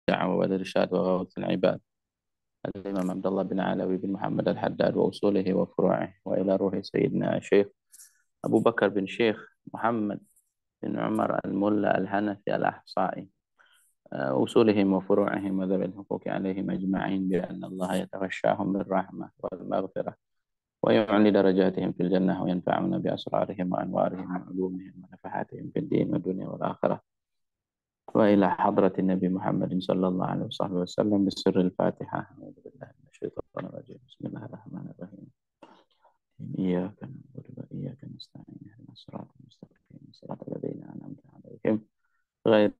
الدعوة والإرشاد وغوث العباد الإمام عبد الله بن علوي بن محمد الحداد وأصوله وفروعه، وإلى روح سيدنا الشيخ أبو بكر بن شيخ محمد بن عمر الملا الحنفي الأحصائي، أصولهم وفروعهم وذوي الحقوق عليهم أجمعين، بأن الله يتغشاهم بالرحمة والمغفرة ويعلي درجاتهم في الجنة وينفعنا بأسرارهم وأنوارهم وعلومهم ونفحاتهم في الدين والدنيا والآخرة، وإلى حضرة النبي محمد صلى الله عليه وصحبه وسلم بسر الفاتحة. أعوذ بالله من الشيطان الرجيم. بسم الله الرحمن الرحيم. إياك نعبد وإياك نستعين، اهدنا الصراط المستقيم صراط الذين أنعمت عليهم غير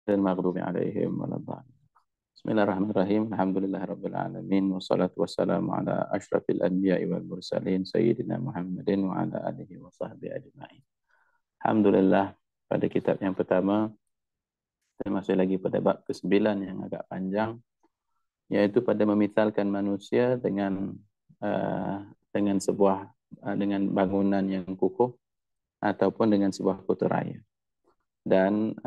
المغضوب عليهم ولا الضالين. بسم الله الرحمن الرحيم. الحمد لله رب العالمين، والصلاة والسلام على أشرف الأنبياء والمرسلين سيدنا محمد وعلى آله وصحبه أجمعين. Alhamdulillah, pada kitab yang pertama kita masih lagi pada bab ke-9 yang agak panjang, yaitu pada memisalkan manusia dengan sebuah dengan bangunan yang kukuh ataupun dengan sebuah kota raya. Dan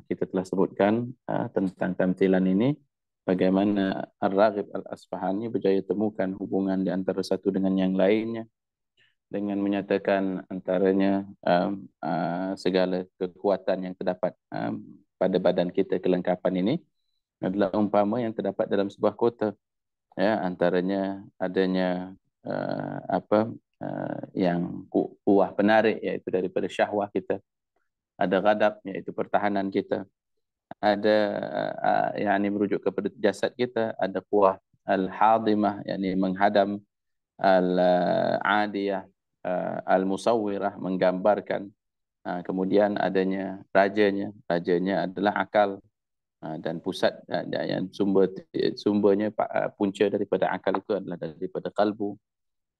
kita telah sebutkan tentang tamthilan ini, bagaimana Ar-Raghib Al-Asfahani berjaya temukan hubungan di antara satu dengan yang lainnya, dengan menyatakan antaranya segala kekuatan yang terdapat pada badan kita, kelengkapan ini adalah umpama yang terdapat dalam sebuah kota, ya, antaranya adanya yang kuah penarik, iaitu daripada syahwah kita, ada ghadab, iaitu pertahanan kita, ada yang merujuk kepada jasad kita, ada kuah al-hadimah, yakni menghadam, al-adiyah, al-musawwirah, menggambarkan. Kemudian adanya rajanya adalah akal, dan pusat yang sumbernya punca daripada akal itu adalah daripada kalbu.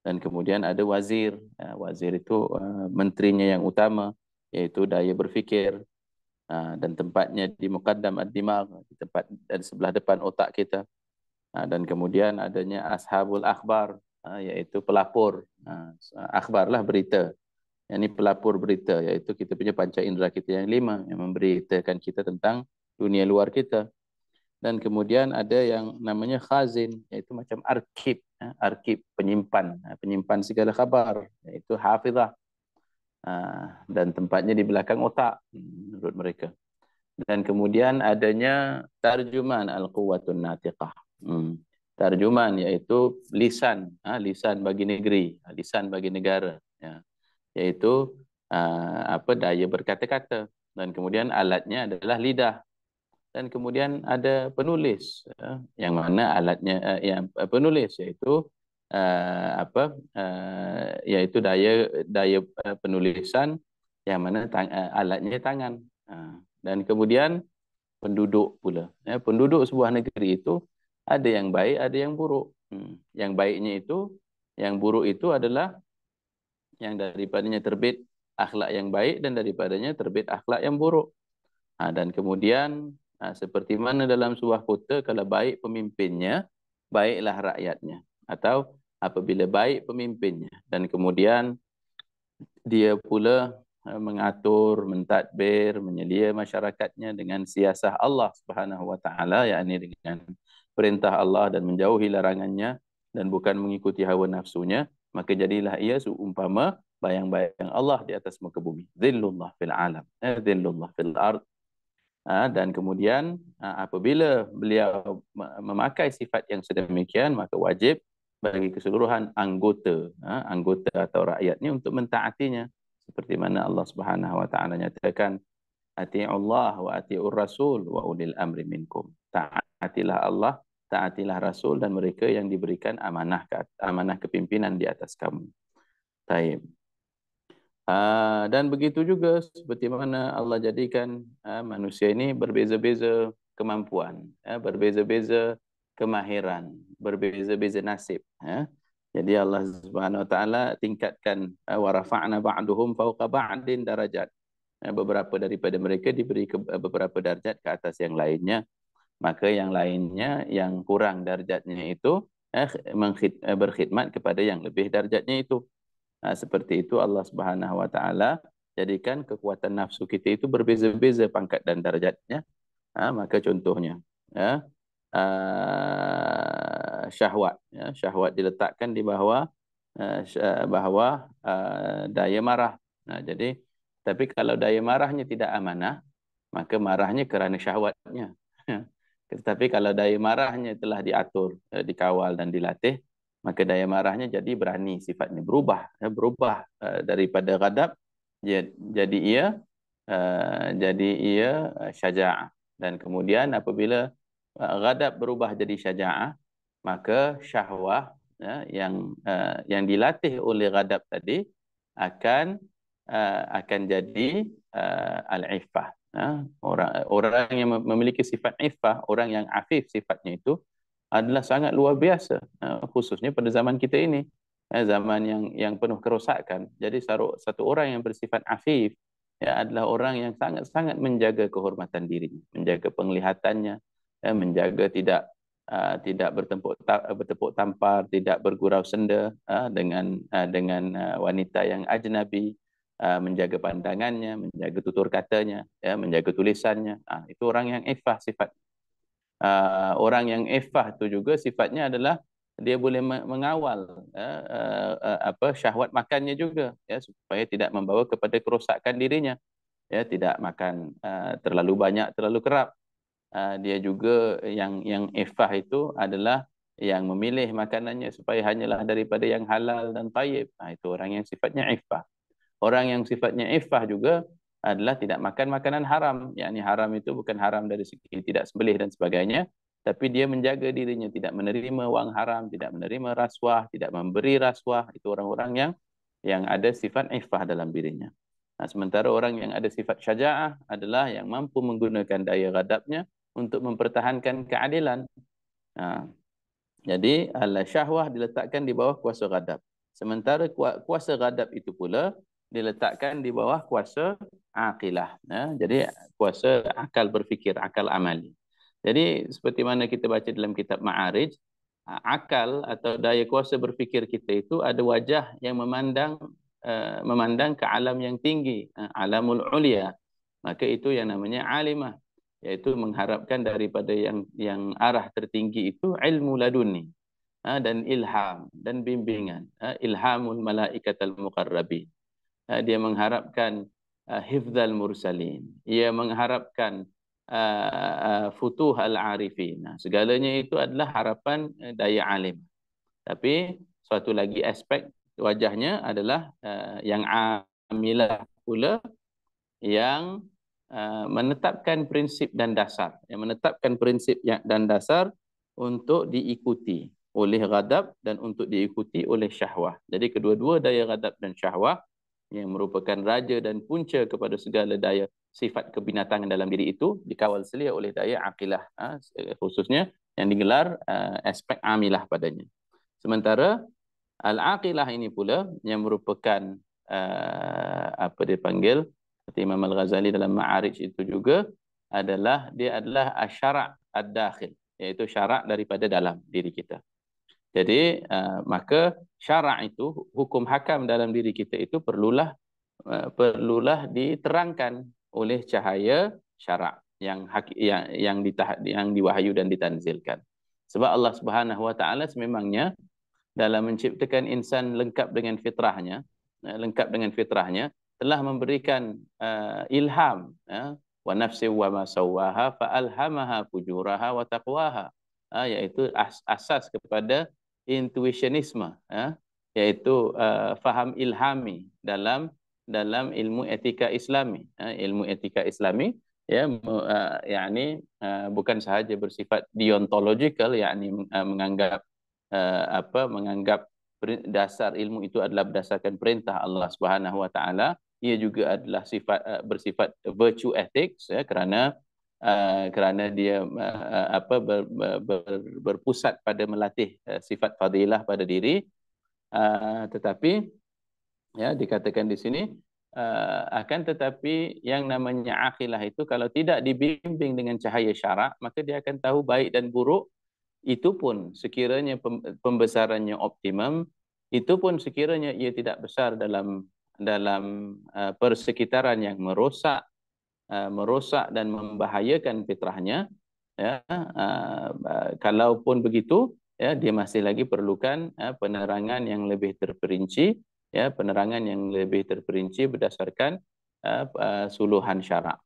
Dan kemudian ada wazir, wazir itu menterinya yang utama, iaitu daya berfikir, dan tempatnya di muqaddam ad-dimagh, di tempat di sebelah depan otak kita. Dan kemudian adanya ashabul akhbar, iaitu pelapor. Akhbar lah berita. Yang ini pelapor berita, iaitu kita punya panca indera kita yang 5 yang memberitakan kita tentang dunia luar kita. Dan kemudian ada yang namanya khazin, iaitu macam arkib, arkib penyimpan segala khabar, iaitu hafizah, dan tempatnya di belakang otak menurut mereka. Dan kemudian adanya tarjuman al-quwwatun natiqah, tarjuman, iaitu lisan, lisan bagi negeri, lisan bagi negara, ya, iaitu daya berkata-kata. Dan kemudian alatnya adalah lidah. Dan kemudian ada penulis, yang mana alatnya penulis, iaitu yaitu daya penulisan, yang mana alatnya tangan. Dan kemudian penduduk pula, ya, penduduk sebuah negeri itu ada yang baik, ada yang buruk. Yang baiknya itu, yang buruk itu adalah yang daripadanya terbit akhlak yang baik dan daripadanya terbit akhlak yang buruk. Dan kemudian seperti mana dalam sebuah kota, kalau baik pemimpinnya, baiklah rakyatnya. Atau apabila baik pemimpinnya dan kemudian dia pula mengatur, mentadbir, menyelia masyarakatnya dengan siasah Allah Subhanahu wa taala, yakni dengan perintah Allah dan menjauhi larangannya dan bukan mengikuti hawa nafsunya, maka jadilah ia seumpama bayang-bayang Allah di atas muka bumi. Dhillullah fil alam, dhillullah fil ard. Dan kemudian apabila beliau memakai sifat yang sedemikian, maka wajib bagi keseluruhan anggota atau rakyatnya untuk mentaatinya, seperti mana Allah Subhanahu wa taala nyatakan, ati'ullah wa ati'ur rasul wa ulil amri minkum. Taatilah Allah, taatilah Rasul dan mereka yang diberikan amanah kepimpinan di atas kamu. Baik. Dan begitu juga seperti mana Allah jadikan manusia ini berbeza-beza kemampuan, berbeza-beza kemahiran, berbeza-beza nasib. Jadi Allah Subhanahu wa taala tingkatkan, wa rafa'na ba'duhum fawqa ba'din darajat. Beberapa daripada mereka diberi beberapa darjat ke atas yang lainnya, maka yang lainnya yang kurang darjatnya itu berkhidmat kepada yang lebih darjatnya itu. Seperti itu Allah Subhanahu wa taala jadikan kekuatan nafsu kita itu berbeza-beza pangkat dan darjatnya. Maka contohnya, ya, syahwat, ya, syahwat diletakkan di bawah daya marah. Nah, jadi tapi kalau daya marahnya tidak amanah, maka marahnya kerana syahwatnya. Tetapi kalau daya marahnya telah diatur, dikawal dan dilatih, maka daya marahnya jadi berani sifatnya, berubah, berubah daripada ghadab jadi ia syaja'ah. Dan kemudian apabila ghadab berubah jadi syaja'ah, maka syahwah, yang dilatih oleh ghadab tadi akan jadi al-iffah. Orang yang memiliki sifat iffah, orang yang afif sifatnya itu adalah sangat luar biasa, khususnya pada zaman kita ini, zaman yang penuh kerosakan. Jadi satu orang yang bersifat afif, ya, adalah orang yang sangat-sangat menjaga kehormatan dirinya, menjaga penglihatannya, menjaga tidak bertepuk tampar, tidak bergurau senda dengan wanita yang ajnabi, menjaga pandangannya, menjaga tutur katanya, ya, menjaga tulisannya. Itu orang yang iffah sifat. Orang yang iffah itu juga sifatnya adalah dia boleh mengawal syahwat makannya juga, ya, supaya tidak membawa kepada kerosakan dirinya, ya, tidak makan terlalu banyak, terlalu kerap. Dia juga yang iffah itu adalah yang memilih makanannya supaya hanyalah daripada yang halal dan tayyib. Itu orang yang sifatnya iffah. Orang yang sifatnya iffah juga adalah tidak makan makanan haram. Yakni haram itu bukan haram dari segi tidak sembelih dan sebagainya, tapi dia menjaga dirinya tidak menerima wang haram, tidak menerima rasuah, tidak memberi rasuah. Itu orang-orang yang ada sifat iffah dalam dirinya. Sementara orang yang ada sifat syaja'ah adalah yang mampu menggunakan daya ghadabnya untuk mempertahankan keadilan. Nah, jadi al-syahwah diletakkan di bawah kuasa ghadab. Sementara kuasa ghadab itu pula diletakkan di bawah kuasa aqilah. Jadi kuasa akal berfikir, akal amali. Jadi seperti mana kita baca dalam kitab Ma'arij, akal atau daya kuasa berfikir kita itu ada wajah yang memandang ke alam yang tinggi, alamul ulia. Maka itu yang namanya alimah, yaitu mengharapkan daripada yang arah tertinggi itu ilmu laduni, dan ilham dan bimbingan, ilhamul malaikatal muqarrabin. Dia mengharapkan hifdzal mursalin, ia mengharapkan futuh al-arifin. Segalanya itu adalah harapan daya alim. Tapi suatu lagi aspek wajahnya adalah yang amilah pula, yang menetapkan prinsip dan dasar, dan dasar untuk diikuti oleh ghadab dan untuk diikuti oleh syahwah. Jadi kedua-dua daya ghadab dan syahwah yang merupakan raja dan punca kepada segala daya sifat kebinatangan dalam diri itu dikawal selia oleh daya aqilah, khususnya yang digelar aspek amilah padanya. Sementara al-aqilah ini pula yang merupakan apa dia panggil, seperti Imam Al-Ghazali dalam Ma'arij itu juga dia adalah asy-syara' ad-dakhil, iaitu syarak daripada dalam diri kita. Jadi maka syarak itu, hukum hakam dalam diri kita itu perlulah diterangkan oleh cahaya syarak yang diwahyu dan ditanzilkan. Sebab Allah Subhanahu wa taala sememangnya dalam menciptakan insan lengkap dengan fitrahnya, telah memberikan ilham, wa nafsi wa ma sawwaha fa alhamaha fujuraha wa taqwaha, iaitu asas kepada intuitionisme, iaitu faham ilhami dalam ilmu etika Islami. Ilmu etika Islami, ya, yakni bukan sahaja bersifat deontological, yakni menganggap dasar ilmu itu adalah berdasarkan perintah Allah Subhanahu wa taala. Ia juga adalah bersifat virtue ethics, ya, kerana dia berpusat pada melatih sifat fadilah pada diri. Tetapi, ya, dikatakan di sini, akan tetapi yang namanya aqilah itu kalau tidak dibimbing dengan cahaya syarak, maka dia akan tahu baik dan buruk. Itu pun sekiranya pembesarannya optimum, itu pun sekiranya ia tidak besar dalam persekitaran yang merosak dan membahayakan fitrahnya, ya, kalaupun begitu, ya, dia masih lagi perlukan penerangan yang lebih terperinci, ya, penerangan yang lebih terperinci berdasarkan suluhan syarak.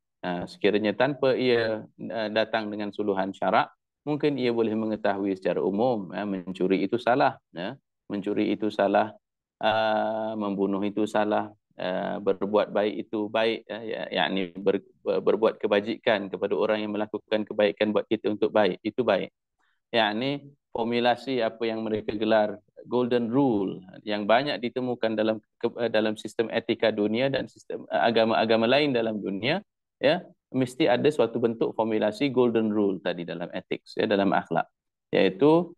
Sekiranya tanpa ia datang dengan suluhan syarak, mungkin ia boleh mengetahui secara umum, mencuri itu salah, ya, mencuri itu salah, membunuh itu salah, berbuat baik itu baik, yakni berbuat kebajikan kepada orang yang melakukan kebaikan buat kita untuk baik, itu baik. Yakni formulasi apa yang mereka gelar golden rule yang banyak ditemukan dalam sistem etika dunia dan sistem agama-agama lain dalam dunia, ya, mesti ada suatu bentuk formulasi golden rule tadi dalam ethics, ya, dalam akhlak, yaitu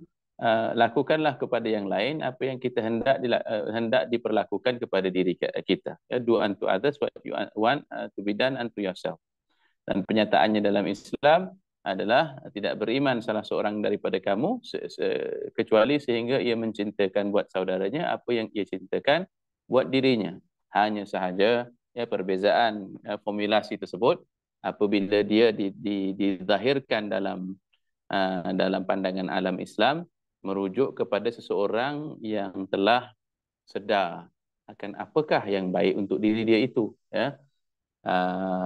lakukanlah kepada yang lain apa yang kita hendak diperlakukan kepada diri kita, ya, do unto others what you want to be done unto yourself. Dan penyataannya dalam Islam adalah tidak beriman salah seorang daripada kamu kecuali sehingga ia mencintakan buat saudaranya apa yang ia cintakan buat dirinya. Hanya sahaja, ya, perbezaan formulasi tersebut apabila dia dizahirkan dalam pandangan alam Islam merujuk kepada seseorang yang telah sedar akan apakah yang baik untuk diri dia itu, ya,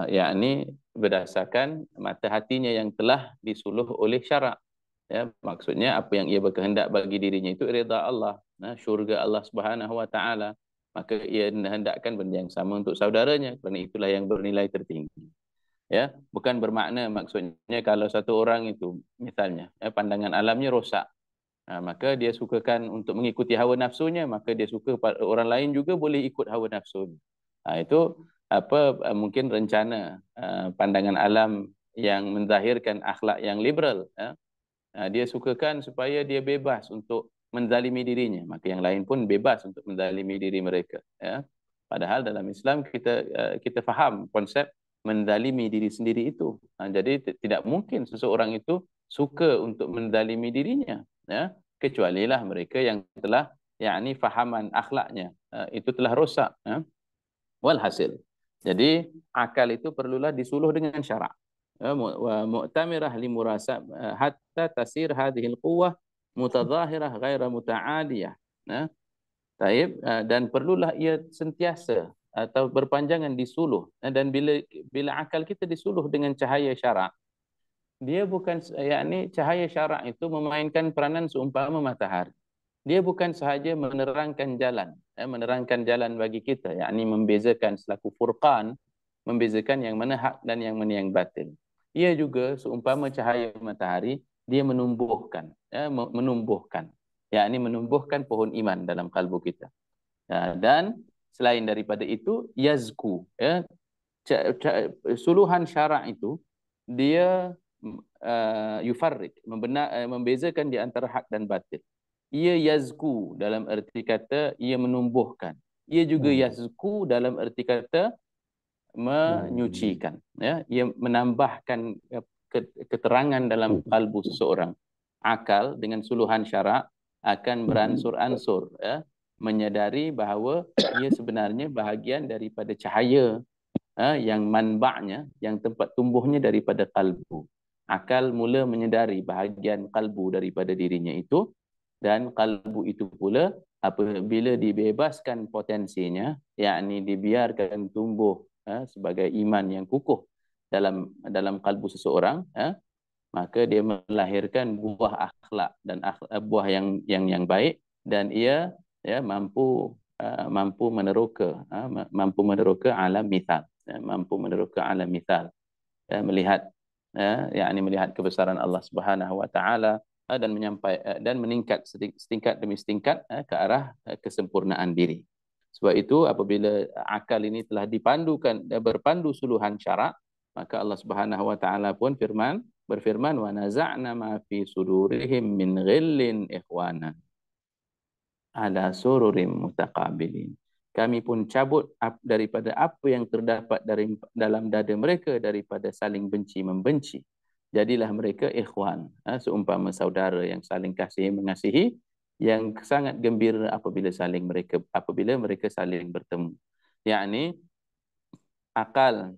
yakni berdasarkan mata hatinya yang telah disuluh oleh syarak, ya, maksudnya apa yang ia berkehendak bagi dirinya itu redha Allah, syurga Allah Subhanahu wa taala, maka ia hendakkan benda yang sama untuk saudaranya kerana itulah yang bernilai tertinggi, ya. Bukan bermakna maksudnya kalau satu orang itu misalnya, pandangan alamnya rosak, maka dia sukakan untuk mengikuti hawa nafsunya, maka dia suka orang lain juga boleh ikut hawa nafsunya. Itu mungkin rencana pandangan alam yang menzahirkan akhlak yang liberal, ya. Dia sukakan supaya dia bebas untuk menzalimi dirinya, maka yang lain pun bebas untuk menzalimi diri mereka, ya. Padahal dalam Islam kita faham konsep menzalimi diri sendiri itu. Jadi tidak mungkin seseorang itu suka untuk menzalimi dirinya, ya, kecualilah mereka yang telah, yakni fahaman akhlaknya itu telah rosak, ya. Walhasil, jadi akal itu perlulah disuluh dengan syarak, wa mu'tamirah li murasab hatta tasir hadhil quwwah mutadhahirah ghaira muta'adiyah. Taib, dan perlulah ia sentiasa atau berpanjangan disuluh, dan bila akal kita disuluh dengan cahaya syarak, dia bukan, yakni cahaya syarak itu memainkan peranan seumpama matahari. Dia bukan sahaja menerangkan jalan bagi kita, yakni membezakan selaku furqan, membezakan yang mana hak dan yang mana yang batil. Ia juga seumpama cahaya matahari, dia menumbuhkan, yakni menumbuhkan pohon iman dalam kalbu kita. Dan selain daripada itu, yazku, ya, suluhan syarak itu dia yufarrik, membezakan di antara hak dan batil. Ia yazku dalam erti kata ia menumbuhkan. Ia juga yazku dalam erti kata menyucikan, ya. Ia menambahkan keterangan dalam kalbu seseorang. Akal dengan suluhan syarak akan beransur-ansur, ya, menyadari bahawa ia sebenarnya bahagian daripada cahaya, yang manba'nya, yang tempat tumbuhnya daripada kalbu. Akal mula menyedari bahagian kalbu daripada dirinya itu, dan kalbu itu pula apabila dibebaskan potensinya, yakni dibiarkan tumbuh sebagai iman yang kukuh dalam kalbu seseorang, maka dia melahirkan buah akhlak dan buah yang baik, dan ia, ya, mampu meneroka alam mithal, mampu meneroka alam mithal, melihat, yakni melihat kebesaran Allah Subhanahu wa taala, dan meningkat setingkat demi setingkat ke arah kesempurnaan diri. Sebab itu apabila akal ini telah berpandu suluhan syarak, maka Allah Subhanahu wa taala pun berfirman, wa naza'na ma fi sudurihim min ghillin ikhwana ala sururim mutaqabilin. Kami pun cabut daripada apa yang terdapat dalam dada mereka daripada saling benci membenci. Jadilah mereka ikhwan, seumpama saudara yang saling kasih mengasihi, yang sangat gembira apabila mereka saling bertemu. Yakni akal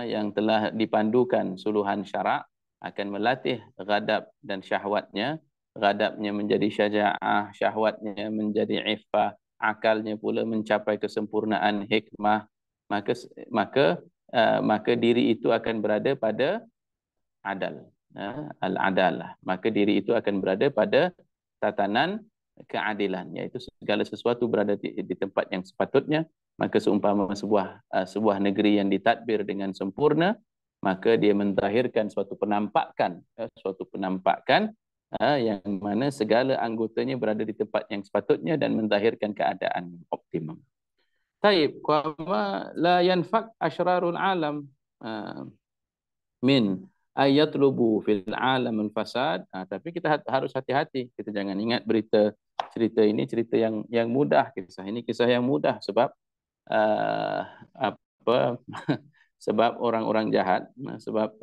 yang telah dipandukan suluhan syarak akan melatih ghadab dan syahwatnya. Ghadabnya menjadi syaja'ah, syahwatnya menjadi iffah, akalnya pula mencapai kesempurnaan hikmah. Maka maka diri itu akan berada pada adal, al-adalah. Maka diri itu akan berada pada tatanan keadilan, iaitu segala sesuatu berada di tempat yang sepatutnya. Maka seumpama sebuah negeri yang ditadbir dengan sempurna, maka dia mentahirkan suatu penampakan yang mana segala anggotanya berada di tempat yang sepatutnya dan mentahirkan keadaan optimum. Taib, qama la yanfak asyrarul alam min ayatlubu fil alam al fasad. Tapi kita harus hati-hati, kita jangan ingat cerita ini cerita yang mudah. Kisah ini kisah yang mudah sebab uh, apa sebab orang-orang jahat, sebab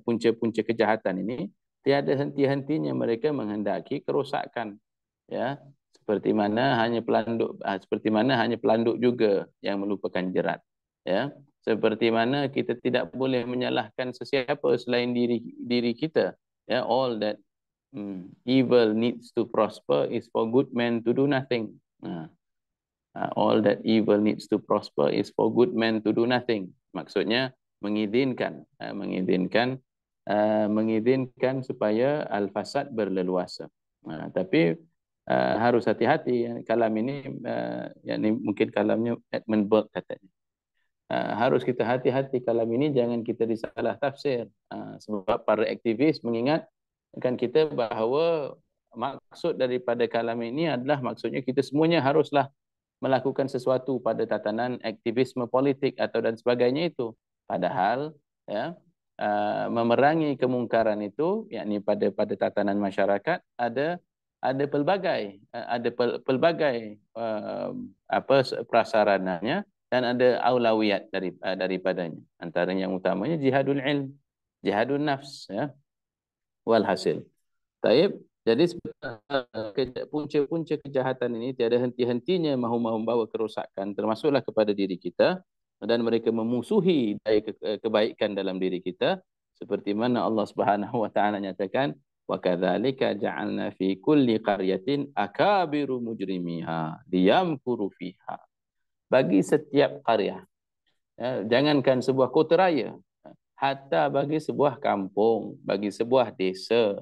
punca-punca kejahatan ini tiada henti-hentinya mereka menghendaki kerosakan, ya, seperti mana hanya pelanduk juga yang melupakan jerat, ya, seperti mana kita tidak boleh menyalahkan sesiapa selain diri kita, ya. All that evil needs to prosper is for good men to do nothing. All that evil needs to prosper is for good men to do nothing. Maksudnya mengizinkan supaya al-fasad berleluasa. Tapi harus hati-hati. Kalam ini, mungkin kalamnya Edmund Burke katanya. Harus kita hati-hati kalam ini, jangan kita disalah tafsir. Sebab para aktivis mengingatkan kita bahawa maksud daripada kalam ini adalah maksudnya kita semuanya haruslah melakukan sesuatu pada tatanan aktivisme politik atau dan sebagainya itu. Padahal, ya, memerangi kemungkaran itu, yakni pada tatanan masyarakat ada pelbagai prasarananya dan ada aulawiyat daripadanya. Antara yang utamanya jihadul ilm, jihadun nafs, ya. Walhasil. Taib. Jadi punca-punca kejahatan ini tiada henti-hentinya mahu membawa kerosakan, termasuklah kepada diri kita, dan mereka memusuhi daya kebaikan dalam diri kita, seperti mana Allah Subhanahu wa taala nyatakan, wa kadzalika ja'alna fi kulli qaryatin akabiru mujrimiha liyamkuru fiha. Bagi setiap qaryah, ya, jangankan sebuah kota raya, hatta bagi sebuah kampung, bagi sebuah desa,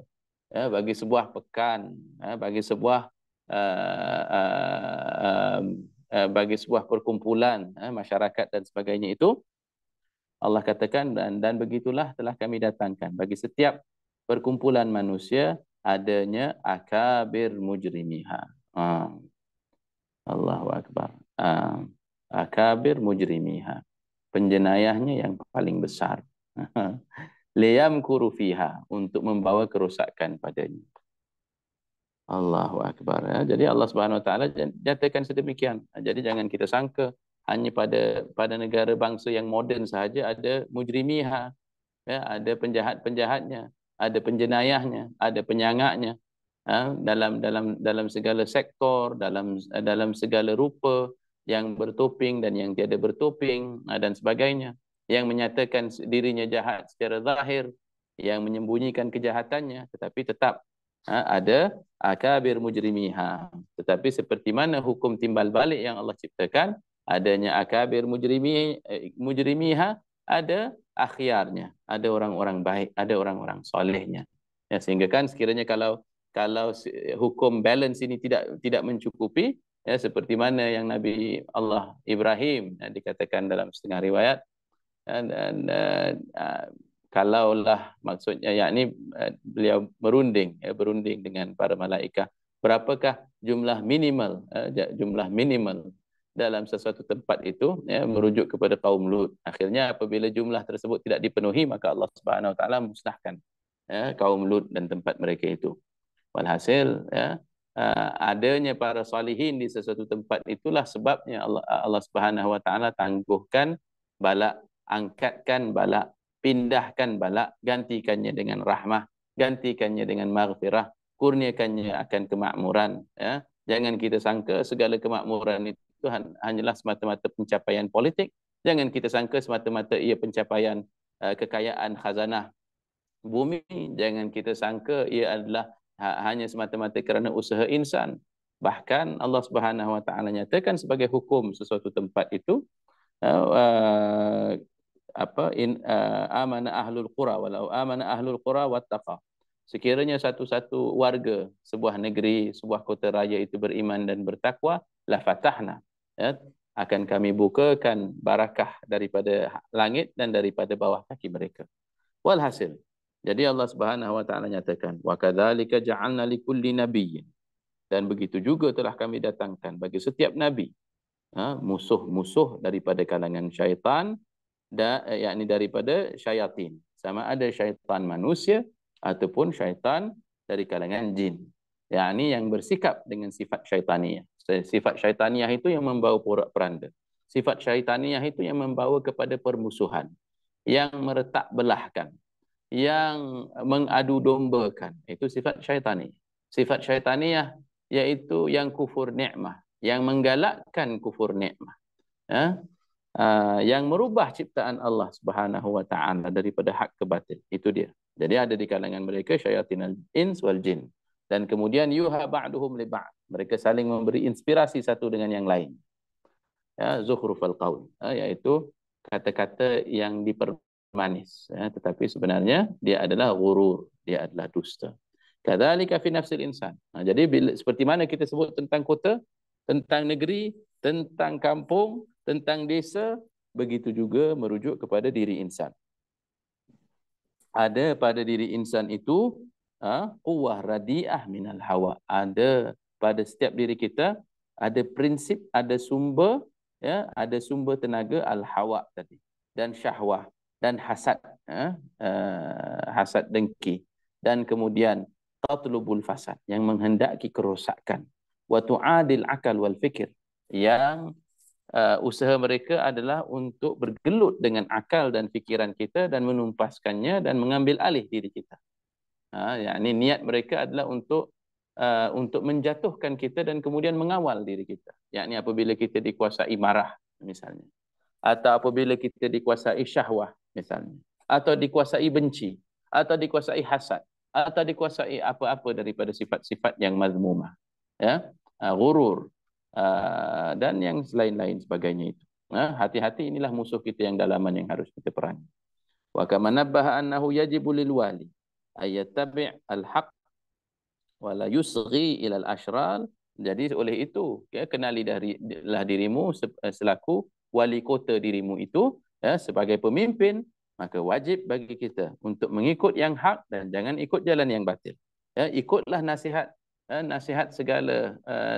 ya, bagi sebuah pekan, ya, bagi sebuah perkumpulan, masyarakat dan sebagainya itu, Allah katakan, dan begitulah telah kami datangkan bagi setiap perkumpulan manusia adanya akabir mujrimiha. Allahu Akbar. Akabir mujrimiha, penjenayahnya yang paling besar. Liyamkuru fiha, untuk membawa kerosakan padanya. Allahu Akbar, ya. Jadi Allah Subhanahu wa taala nyatakan sedemikian. Jadi jangan kita sangka hanya pada negara bangsa yang moden sahaja ada mujrimiha, ya, ada penjahat-penjahatnya, ada penjenayahnya, ada penyangaknya, dalam segala sektor, dalam segala rupa, yang bertopeng dan yang tiada bertopeng, dan sebagainya, yang menyatakan dirinya jahat secara zahir, yang menyembunyikan kejahatannya, tetapi tetap ada akabir mujrimiha. Tetapi seperti mana hukum timbal balik yang Allah ciptakan, adanya akabir mujrimiha, ada akhyarnya, ada orang-orang baik, ada orang-orang solehnya. Ya, sehingga kan sekiranya kalau hukum balance ini tidak mencukupi, ya, seperti mana yang Nabi Allah Ibrahim, dikatakan dalam setengah riwayat, dan kalaulah maksudnya, yakni beliau berunding dengan para malaikat, berapakah jumlah minimal dalam sesuatu tempat itu, ya, merujuk kepada kaum Lut. Akhirnya apabila jumlah tersebut tidak dipenuhi, maka Allah Subhanahu wa taala musnahkan, ya, kaum Lut dan tempat mereka itu. Walhasil, ya, adanya para salihin di sesuatu tempat itulah sebabnya Allah Subhanahu wa taala tangguhkan balak, angkatkan balak, pindahkan balak, gantikannya dengan rahmah, gantikannya dengan maghfirah, kurniakannya akan kemakmuran, ya. Jangan kita sangka segala kemakmuran itu hanyalah semata-mata pencapaian politik. Jangan kita sangka semata-mata ia pencapaian kekayaan khazanah Bumi jangan kita sangka ia adalah hanya semata-mata kerana usaha insan. Bahkan Allah Subhanahu Wa Taala nyatakan sebagai hukum sesuatu tempat itu uh, amana ahlul qura walau amana ahlul qura wattaqa. Sekiranya satu-satu warga sebuah negeri, sebuah kota raya itu beriman dan bertakwa, la fatahna, ya, akan kami bukakan barakah daripada langit dan daripada bawah kaki mereka. Walhasil, jadi Allah Subhanahu wa taala nyatakan, wa kadzalika ja'alna likulli nabiyyin, dan begitu juga telah kami datangkan bagi setiap nabi musuh-musuh daripada kalangan syaitan, yakni daripada syayatin, sama ada syaitan manusia ataupun syaitan dari kalangan jin, yakni yang bersikap dengan sifat syaitaniyah. Sifat syaitaniyah itu yang membawa porak-peranda. Sifat syaitaniyah itu yang membawa kepada permusuhan, yang meretak belahkan, yang mengadu dombakan. Itu sifat syaitaniyah. Sifat syaitaniyah iaitu yang kufur nikmah, yang menggalakkan kufur nikmah, yang merubah ciptaan Allah Subhanahu wa taala daripada hak ke batil. Itu dia. Jadi ada di kalangan mereka syayatinal ins wal jin. Dan kemudian yuha ba'duhum li ba'd. Mereka saling memberi inspirasi satu dengan yang lain. Ya, zukhrufal qaul, yaitu kata-kata yang dipermanis, tetapi sebenarnya dia adalah ghurur, dia adalah dusta. Kadzalika fi nafsil insan. Jadi seperti mana kita sebut tentang kota, tentang negeri, tentang kampung, tentang desa, begitu juga merujuk kepada diri insan. Ada pada diri insan itu quwwah radiah minal hawa. Ada pada setiap diri kita ada prinsip, ada sumber, ada sumber tenaga al-hawa tadi, dan syahwah, dan hasad, hasad dengki, dan kemudian tatlubul fasad, yang menghendaki kerosakan, wa tu'adil akal wal fikir, yang usaha mereka adalah untuk bergelut dengan akal dan fikiran kita dan menumpaskannya dan mengambil alih diri kita. Yakni niat mereka adalah untuk menjatuhkan kita dan kemudian mengawal diri kita. Yakni apabila kita dikuasai marah misalnya, atau apabila kita dikuasai syahwah misalnya, atau dikuasai benci, atau dikuasai hasad, atau dikuasai apa-apa daripada sifat-sifat yang mazmumah, ghurur, dan yang lain-lain sebagainya itu. Hati-hati, inilah musuh kita yang dalaman yang harus kita perangi. Wa kama nabbaha annahu yajibu lil wali ayattabi' al-haq wa la yusghi ila al-ashrar. Jadi oleh itu, kenalilah dirimu selaku wali kota dirimu itu, sebagai pemimpin, maka wajib bagi kita untuk mengikut yang hak dan jangan ikut jalan yang batil. Ikutlah nasihat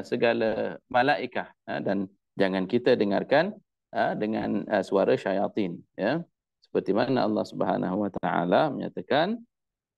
segala malaikah, dan jangan kita dengarkan dengan suara syaitan. Seperti mana Allah Subhanahu wa taala menyatakan,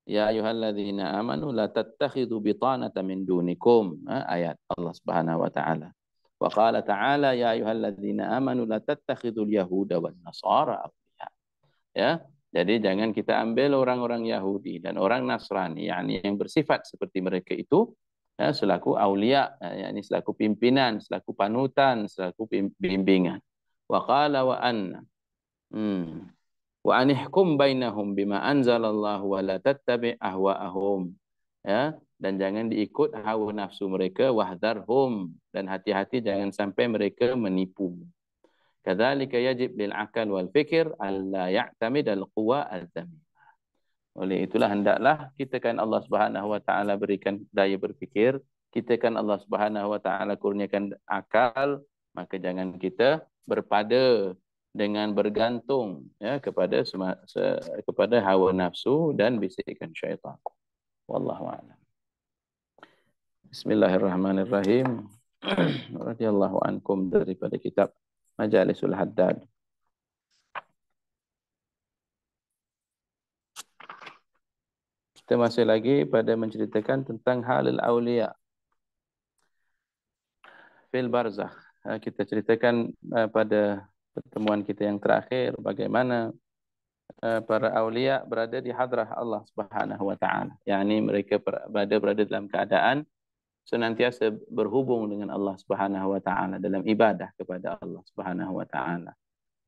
ya ayyuhalladzina amanu la tattakhidhu bitanatan min dunikum, ayat Allah Subhanahu wa taala. Wa qala ta'ala ya ayyuhalladzina amanu la tattakhidhul yahuda wan nasara awliya. Jadi jangan kita ambil orang-orang Yahudi dan orang Nasrani, yakni yang bersifat seperti mereka itu, selaku aulia, yakni selaku pimpinan, selaku panutan, selaku bimbingan. Wa qala wa anna wa anihkum bainahum bima anzalallahu wa la tattabi' ahwa'ahum. Dan jangan diikut hawa nafsu mereka, wahdharhum, dan hati-hati jangan sampai mereka menipu. Kadzalika yajib lil akal wal fikir alla ya'tamid al quwa al-dhamimah. Oleh itulah hendaklah kita kan Allah Subhanahu wa taala berikan daya berfikir, kita kan Allah Subhanahu wa taala kurniakan akal, maka jangan kita berpada dengan bergantung kepada hawa nafsu dan bisikan syaitan. Wallahu a'lam. Bismillahirrahmanirrahim. Radhiyallahu ankum, daripada kitab Majalisul Haddad. Kita masih lagi pada menceritakan tentang halil aulia fil barzakh. Kita ceritakan pada pertemuan kita yang terakhir bagaimana para aulia berada di hadrah Allah Subhanahu wa taala. Yakni mereka berada dalam keadaan senantiasa berhubung dengan Allah Subhanahu wa taala dalam ibadah kepada Allah Subhanahu wa taala.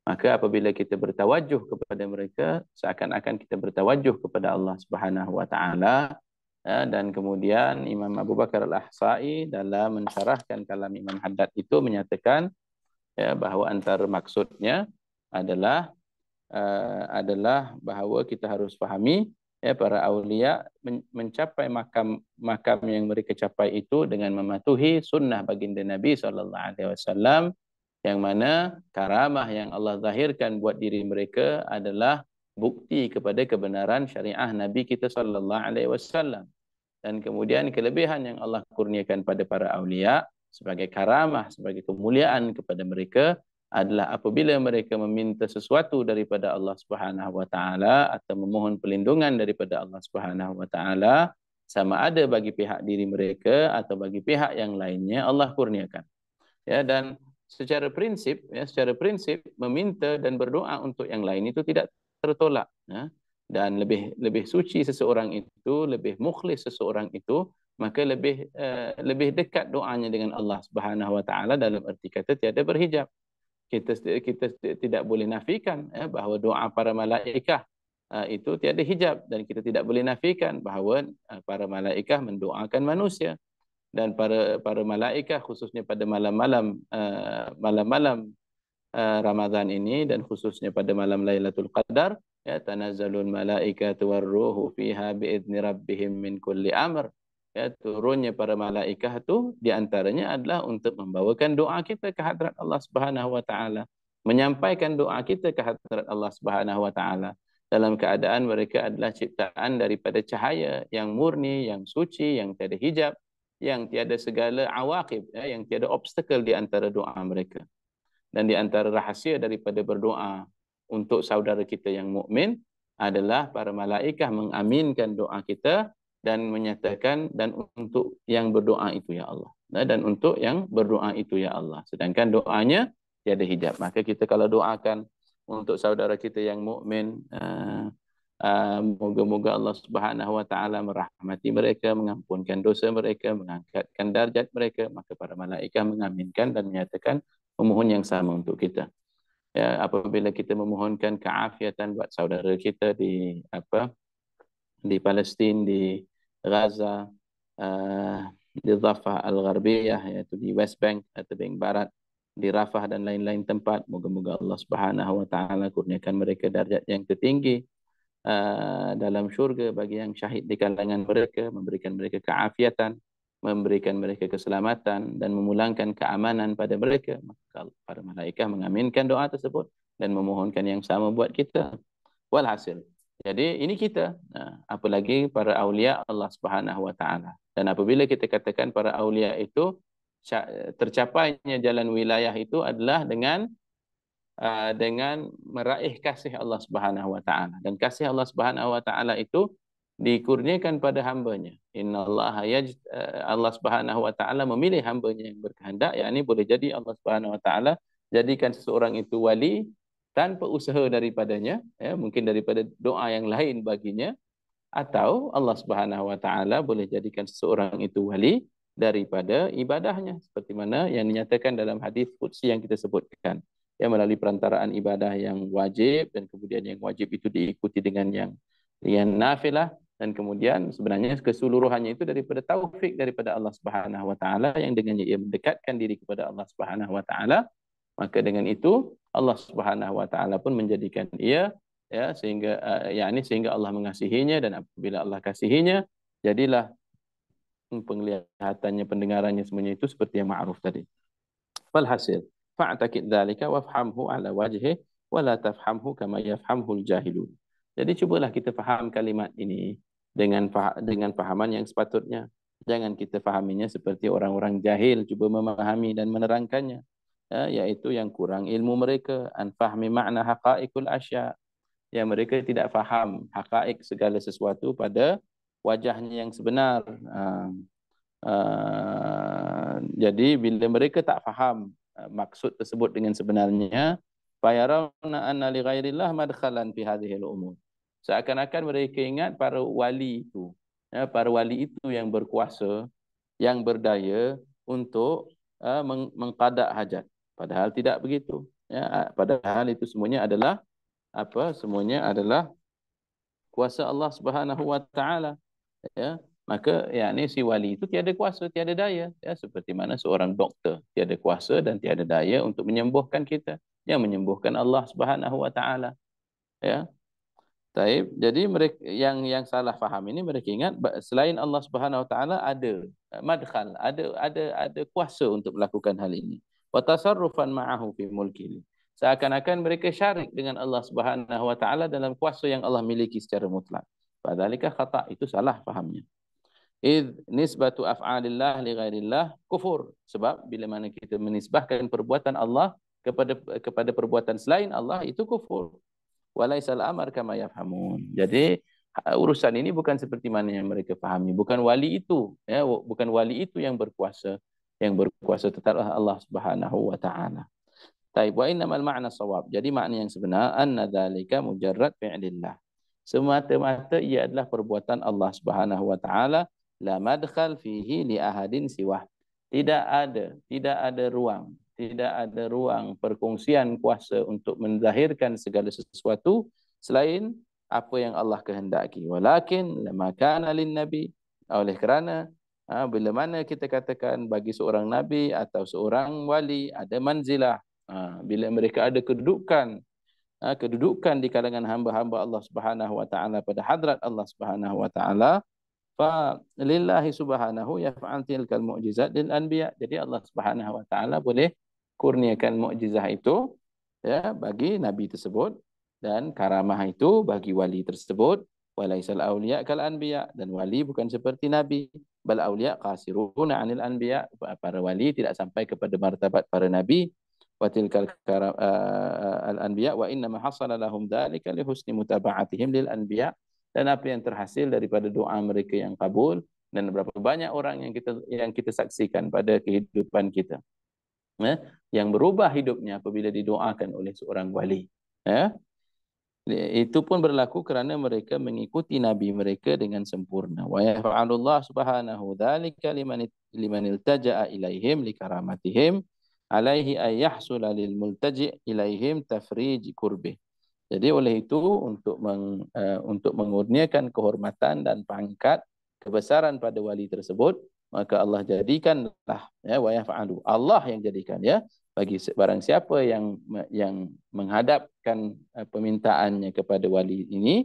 Maka apabila kita bertawajuh kepada mereka, seakan-akan kita bertawajuh kepada Allah Subhanahu wa taala. Dan kemudian Imam Abu Bakar Al-Ahsa'i dalam mensyarahkan kalam Imam Haddad itu menyatakan bahawa antara maksudnya adalah bahawa kita harus fahami para aulia mencapai makam yang mereka capai itu dengan mematuhi sunnah baginda Nabi SAW, yang mana karamah yang Allah zahirkan buat diri mereka adalah bukti kepada kebenaran syariah Nabi kita SAW. Dan kemudian kelebihan yang Allah kurniakan pada para aulia sebagai karamah, sebagai kemuliaan kepada mereka adalah apabila mereka meminta sesuatu daripada Allah Subhanahu wa taala atau memohon perlindungan daripada Allah Subhanahu wa taala, sama ada bagi pihak diri mereka atau bagi pihak yang lainnya, Allah kurniakan. Dan secara prinsip meminta dan berdoa untuk yang lain itu tidak tertolak. Dan lebih suci seseorang itu, lebih mukhlis seseorang itu, maka lebih dekat doanya dengan Allah Subhanahu wa taala, dalam erti kata tiada berhijab. Kita tidak boleh nafikan bahawa doa para malaikah itu tiada hijab, dan kita tidak boleh nafikan bahawa para malaikah mendoakan manusia. Dan para malaikah khususnya pada malam-malam Ramadan ini, dan khususnya pada malam Lailatul Qadar, tanazzalul malaikatu warruhu fiha biidzni rabbihim min kulli amr. Turunnya para malaikah itu di antaranya adalah untuk membawakan doa kita ke hadrat Allah Subhanahu wa taala, menyampaikan doa kita ke hadrat Allah Subhanahu wa taala dalam keadaan mereka adalah ciptaan daripada cahaya yang murni, yang suci, yang tiada hijab, yang tiada segala awaqib, yang tiada obstacle di antara doa mereka. Dan di antara rahasia daripada berdoa untuk saudara kita yang mukmin adalah para malaikah mengaminkan doa kita dan menyatakan, dan untuk yang berdoa itu ya Allah, dan untuk yang berdoa itu ya Allah, sedangkan doanya tiada hijab. Maka kita kalau doakan untuk saudara kita yang mukmin, moga-moga Allah Subhanahu wa taala merahmati mereka, mengampunkan dosa mereka, mengangkatkan darjat mereka, maka para malaikat mengaminkan dan menyatakan memohon yang sama untuk kita. Apabila kita memohonkan keafiatan buat saudara kita di Palestin, di Gaza, di Dhafah Al-Gharbiyah, iaitu di West Bank atau Bank Barat, di Rafah dan lain-lain tempat, moga-moga Allah Subhanahu wa taala kurniakan mereka darjat yang tertinggi dalam syurga bagi yang syahid di kalangan mereka, memberikan mereka keafiatan, memberikan mereka keselamatan dan memulangkan keamanan pada mereka. Maka para malaikat mengaminkan doa tersebut dan memohonkan yang sama buat kita. Walhasil, jadi ini kita, apalagi para aulia Allah Subhanahu wa taala. Dan apabila kita katakan para aulia itu tercapainya jalan wilayah itu adalah dengan meraih kasih Allah Subhanahu wa taala, dan kasih Allah Subhanahu wa taala itu dikurniakan pada hambanya. Allah Subhanahu wa taala memilih hambanya yang berkehendak, yakni boleh jadi Allah Subhanahu wa taala jadikan seseorang itu wali tanpa usaha daripadanya, mungkin daripada doa yang lain baginya, atau Allah Subhanahu wa taala boleh jadikan seseorang itu wali daripada ibadahnya, seperti mana yang dinyatakan dalam hadis qudsi yang kita sebutkan, melalui perantaraan ibadah yang wajib, dan kemudian yang wajib itu diikuti dengan yang nafilah, dan kemudian sebenarnya keseluruhannya itu daripada taufik daripada Allah Subhanahu wa taala, yang dengannya ia mendekatkan diri kepada Allah Subhanahu wa taala. Maka dengan itu Allah Subhanahu wa taala pun menjadikan ia sehingga sehingga Allah mengasihinya, dan apabila Allah kasihinya, jadilah penglihatannya, pendengarannya, semuanya itu seperti yang ma'ruf tadi. Walhasil, fa'takid dzalika wafhamhu ala wajhi wa la tafhamhu kama yafhamhu al-jahilun. Jadi cubalah kita faham kalimat ini dengan fahaman yang sepatutnya. Jangan kita fahaminya seperti orang-orang jahil cuba memahami dan menerangkannya, yaitu yang kurang ilmu mereka, an fahmi makna haqaiqul asya, yang mereka tidak faham haqaiq segala sesuatu pada wajahnya yang sebenar. Jadi bila mereka tak faham maksud tersebut dengan sebenarnya, fayarawna anna li ghairillah madkhalan fi hadhihi al-umur, seakan-akan mereka ingat para wali itu yang berkuasa, yang berdaya untuk mengqada hajat, padahal tidak begitu. Ya, padahal itu semuanya adalah apa? Semuanya adalah kuasa Allah Subhanahu wa taala. Ya, maka yakni si wali itu tiada kuasa, tiada daya, ya, seperti mana seorang doktor tiada kuasa dan tiada daya untuk menyembuhkan kita, yang menyembuhkan Allah Subhanahu wa taala, ya. Taib. Jadi mereka yang salah faham ini, mereka ingat selain Allah Subhanahu wa taala ada madkhal, ada kuasa untuk melakukan hal ini. Wa tasarrufan ma'ahu fi mulkihi. Seakan-akan mereka syarik dengan Allah Subhanahu wa taala dalam kuasa yang Allah miliki secara mutlak. Padahal khata, itu salah fahamnya. Id nisbatu af'alillah li ghairillah kufur. Sebab bila mana kita menisbahkan perbuatan Allah kepada perbuatan selain Allah, itu kufur. Walaisal amar kama yafhamun. Jadi urusan ini bukan seperti mana yang mereka fahami. Bukan wali itu, ya, bukan wali itu yang berkuasa. Yang berkuasa tetaplah Allah Subhanahu wa taala. Taib wa innamal ma'na shawab. Jadi makna yang sebenar anna dzalika mujarrad fi'lillah. Semata-mata ia adalah perbuatan Allah Subhanahu wa taala, la madkhal fihi li ahadin siwah. Tidak ada ruang perkongsian kuasa untuk menzahirkan segala sesuatu selain apa yang Allah kehendaki. Walakin lama kana lin nabi, oleh kerana bila mana kita katakan bagi seorang nabi atau seorang wali ada manzilah, bila mereka ada kedudukan di kalangan hamba-hamba Allah Subhanahu wa taala pada hadrat Allah Subhanahu wa taala, fa lillahi subhanahu yaf'al tilkal mu'jizat lil anbiya. Jadi Allah Subhanahu wa taala boleh kurniakan mukjizah itu, ya, bagi nabi tersebut, dan karamah itu bagi wali tersebut. Walaisal auliya kal anbiya, dan wali bukan seperti nabi. Bal auliya qasiruna 'anil anbiya, para wali tidak sampai kepada martabat para nabi. Wa tilkal al anbiya wa inna ma hasala lahum dzalika li husni mutaba'atihim lil anbiya. Dan apa yang terhasil daripada doa mereka yang kabul, dan berapa banyak orang yang kita saksikan pada kehidupan kita, ya, yang berubah hidupnya apabila didoakan oleh seorang wali, ya. Itu pun berlaku kerana mereka mengikuti nabi mereka dengan sempurna. Wa yaf'alullah subhanahu dzalika liman iltaja'a ilaihim likaramatihim alaihi ay yahsula lil multaji' ilaihim tafrij kurbih. Jadi oleh itu untuk mengurniakan kehormatan dan pangkat kebesaran pada wali tersebut, maka Allah jadikanlah, ya, wa yaf'alu, Allah yang jadikan, ya, bagi barang siapa yang menghadapkan permintaannya kepada wali ini,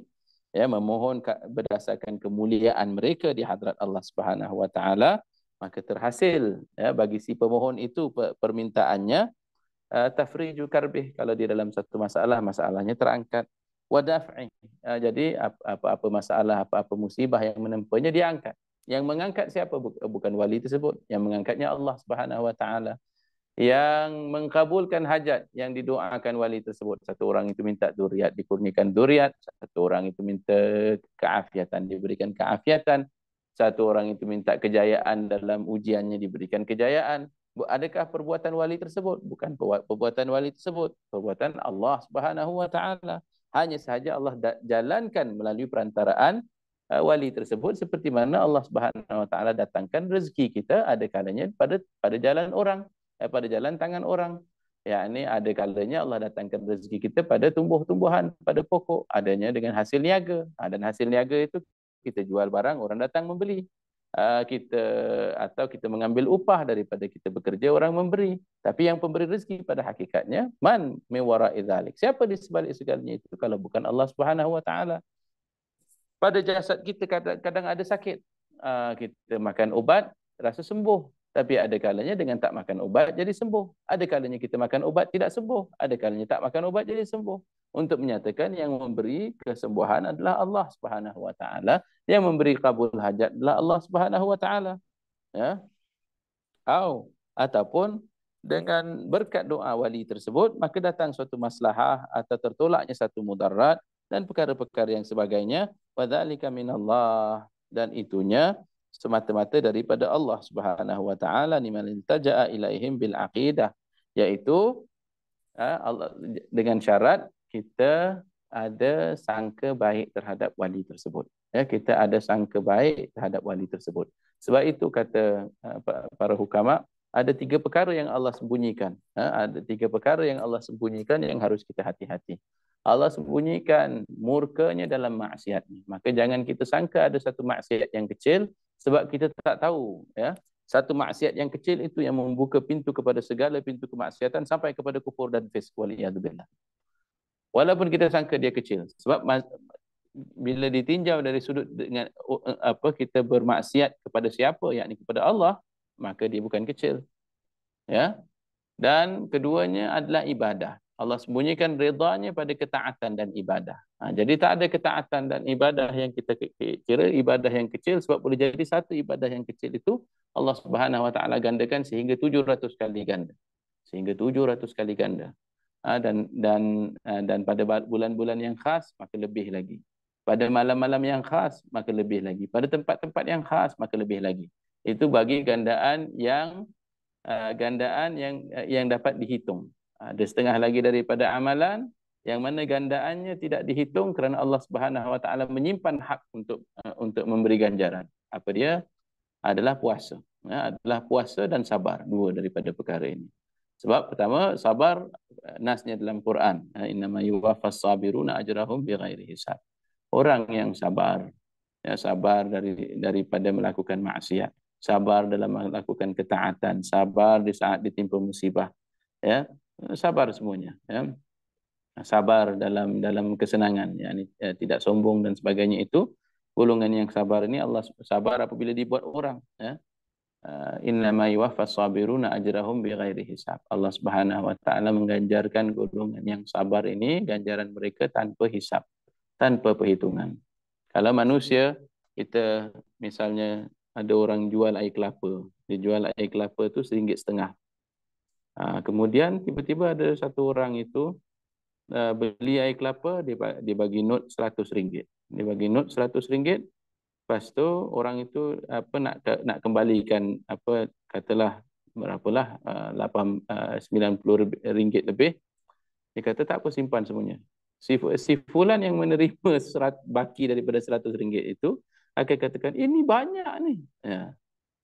ya, memohon berdasarkan kemuliaan mereka di hadrat Allah Subhanahu wa taala, maka terhasil, ya, bagi si pemohon itu permintaannya, tafriju karbih, kalau di dalam satu masalahnya terangkat. Wadaf'i, jadi apa-apa masalah, apa-apa musibah yang menempanya diangkat. Yang mengangkat siapa? Bukan wali tersebut. Yang mengangkatnya Allah Subhanahu wa taala. Yang mengkabulkan hajat yang didoakan wali tersebut. Satu orang itu minta duriat, dikurniakan duriat. Satu orang itu minta keafiatan, diberikan keafiatan. Satu orang itu minta kejayaan dalam ujiannya, diberikan kejayaan. Adakah perbuatan wali tersebut? Bukan perbuatan wali tersebut, perbuatan Allah Subhanahu wa taala. Hanya sahaja Allah jalankan melalui perantaraan wali tersebut, seperti mana Allah Subhanahu wa taala datangkan rezeki kita ada kalanya pada jalan orang, pada jalan tangan orang. Yakni ada kalanya Allah datangkan rezeki kita pada tumbuh-tumbuhan, pada pokok, adanya dengan hasil niaga. Dan hasil niaga itu kita jual barang, orang datang membeli. Kita mengambil upah daripada kita bekerja, orang memberi. Tapi yang pemberi rezeki pada hakikatnya, man min wara'i dzalik, siapa di sebalik segalanya itu kalau bukan Allah Subhanahu wa taala. Pada jasad kita kadang ada sakit, kita makan ubat rasa sembuh, tapi ada kalanya dengan tak makan ubat jadi sembuh. Ada kalanya kita makan ubat tidak sembuh, ada kalanya tak makan ubat jadi sembuh. Untuk menyatakan yang memberi kesembuhan adalah Allah Subhanahu wa taala, yang memberi kabul hajat adalah Allah Subhanahu wa taala, ya. Ataupun dengan berkat doa wali tersebut, maka datang suatu maslahah atau tertolaknya satu mudarat dan perkara-perkara yang sebagainya. Wadzalika minallah, dan itunya semata-mata daripada Allah Subhanahu wa taala, liman iltaja'a ilaihim bil aqidah, yaitu Allah, dengan syarat kita ada sangka baik terhadap wali tersebut. Ya, kita ada sangka baik terhadap wali tersebut. Sebab itu kata para hukama, Ada 3 perkara yang Allah sembunyikan. Ada 3 perkara yang Allah sembunyikan yang harus kita hati-hati. Allah sembunyikan murkanya dalam maksiatnya. Maka jangan kita sangka ada satu maksiat yang kecil sebab kita tak tahu. Ya. Satu maksiat yang kecil itu yang membuka pintu kepada segala pintu kemaksiatan sampai kepada kufur dan fisk. Waliyadzubillah. Walaupun kita sangka dia kecil. Sebab bila ditinjau dari sudut dengan apa kita bermaksiat kepada siapa, yakni kepada Allah, maka dia bukan kecil. Ya. Dan keduanya adalah ibadah. Allah sembunyikan redanya pada ketaatan dan ibadah. Jadi tak ada ketaatan dan ibadah yang kita kira ibadah yang kecil sebab boleh jadi satu ibadah yang kecil itu Allah Subhanahu Wa Taala gandakan sehingga 700 kali ganda. Sehingga 700 kali ganda. Dan pada bulan-bulan yang khas maka lebih lagi. Pada malam-malam yang khas maka lebih lagi. Pada tempat-tempat yang khas maka lebih lagi. Itu bagi gandaan yang dapat dihitung. Ada setengah lagi daripada amalan yang mana gandaannya tidak dihitung kerana Allah Subhanahu Wa Taala menyimpan hak untuk memberi ganjaran. Apa dia? Adalah puasa. Adalah puasa dan sabar, dua daripada perkara ini. Sebab pertama, sabar nasnya dalam Quran, innama yuwaffas sabiruna ajrahum bighairi hisab. Orang yang sabar, ya, sabar daripada melakukan maksiat, sabar dalam melakukan ketaatan, sabar di saat ditimpa musibah, ya, sabar semuanya, ya. Sabar dalam kesenangan, yakni tidak sombong dan sebagainya, itu golongan yang sabar ini Allah sabar apabila dibuat orang, ya. Innama yuwaffas sabiruna ajrahum bighairi hisab. Allah Subhanahu Wa Taala mengganjarkan golongan yang sabar ini ganjaran mereka tanpa hisab, tanpa perhitungan. Kalau manusia, kita misalnya ada orang jual air kelapa, dia jual air kelapa tu RM1.50. Kemudian tiba-tiba ada satu orang itu beli air kelapa, dia bagi note RM100. Dia bagi note RM100. Lepas tu orang itu nak kembalikan katalah berapalah RM90 lebih. Dia kata tak apa, simpan semuanya. Si fulan yang menerima baki daripada RM100 itu akan katakan ini banyak ni. Ya.